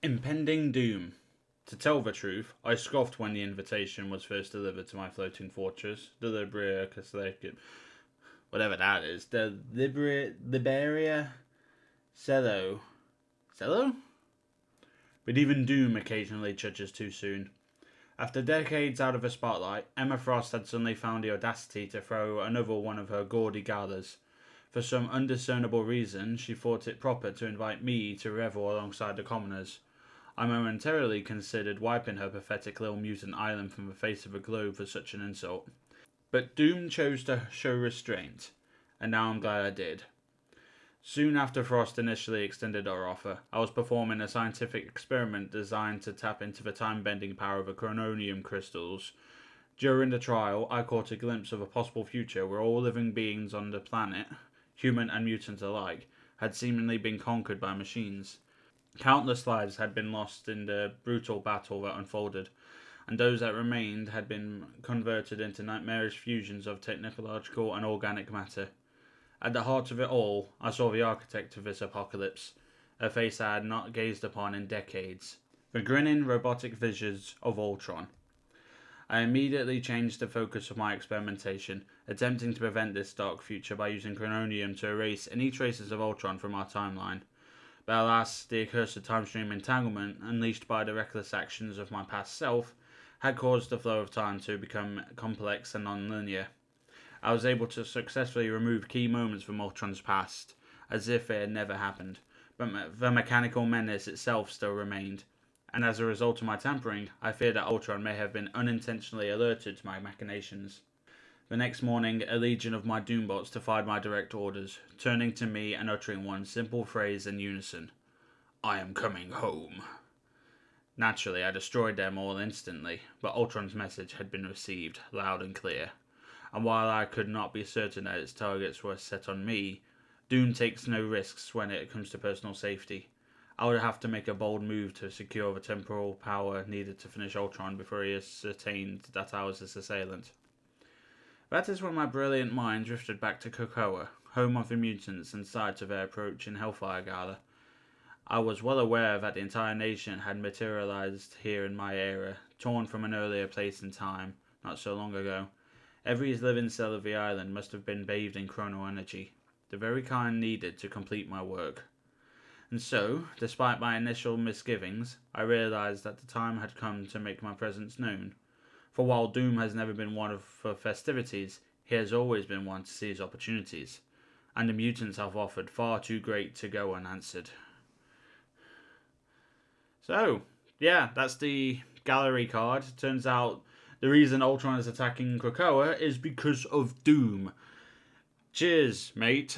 Impending doom. To tell the truth, I scoffed when the invitation was first delivered to my floating fortress, the Liberia Catholic, whatever that is, the Liberia Cello. Cello? But even doom occasionally judges too soon. After decades out of the spotlight, Emma Frost had suddenly found the audacity to throw another one of her gaudy galas. For some undiscernible reason, she thought it proper to invite me to revel alongside the commoners. I momentarily considered wiping her pathetic little mutant island from the face of the globe for such an insult. But Doom chose to show restraint, and now I'm glad I did. Soon after Frost initially extended her offer, I was performing a scientific experiment designed to tap into the time-bending power of the chrononium crystals. During the trial, I caught a glimpse of a possible future where all living beings on the planet, human and mutant alike, had seemingly been conquered by machines. Countless lives had been lost in the brutal battle that unfolded, and those that remained had been converted into nightmarish fusions of technological and organic matter. At the heart of it all, I saw the architect of this apocalypse, a face I had not gazed upon in decades, the grinning robotic visage of Ultron. I immediately changed the focus of my experimentation, attempting to prevent this dark future by using chrononium to erase any traces of Ultron from our timeline. But alas, the accursed time-stream entanglement, unleashed by the reckless actions of my past self, had caused the flow of time to become complex and non-linear. I was able to successfully remove key moments from Ultron's past, as if it had never happened, but the mechanical menace itself still remained, and as a result of my tampering, I feared that Ultron may have been unintentionally alerted to my machinations. The next morning, a legion of my Doombots defied my direct orders, turning to me and uttering one simple phrase in unison: "I am coming home." Naturally, I destroyed them all instantly, but Ultron's message had been received, loud and clear. And while I could not be certain that its targets were set on me, Doom takes no risks when it comes to personal safety. I would have to make a bold move to secure the temporal power needed to finish Ultron before he ascertained that I was his assailant. That is when my brilliant mind drifted back to Krakoa, home of the mutants and site of their approach in Hellfire Gala. I was well aware that the entire nation had materialized here in my era, torn from an earlier place and time, not so long ago. Every living cell of the island must have been bathed in chrono energy, the very kind needed to complete my work. And so, despite my initial misgivings, I realized that the time had come to make my presence known. For while Doom has never been one for festivities, he has always been one to seize opportunities, and the mutants have offered far too great to go unanswered. So, yeah, that's the gallery card. Turns out the reason Ultron is attacking Krakoa is because of Doom. Cheers, mate.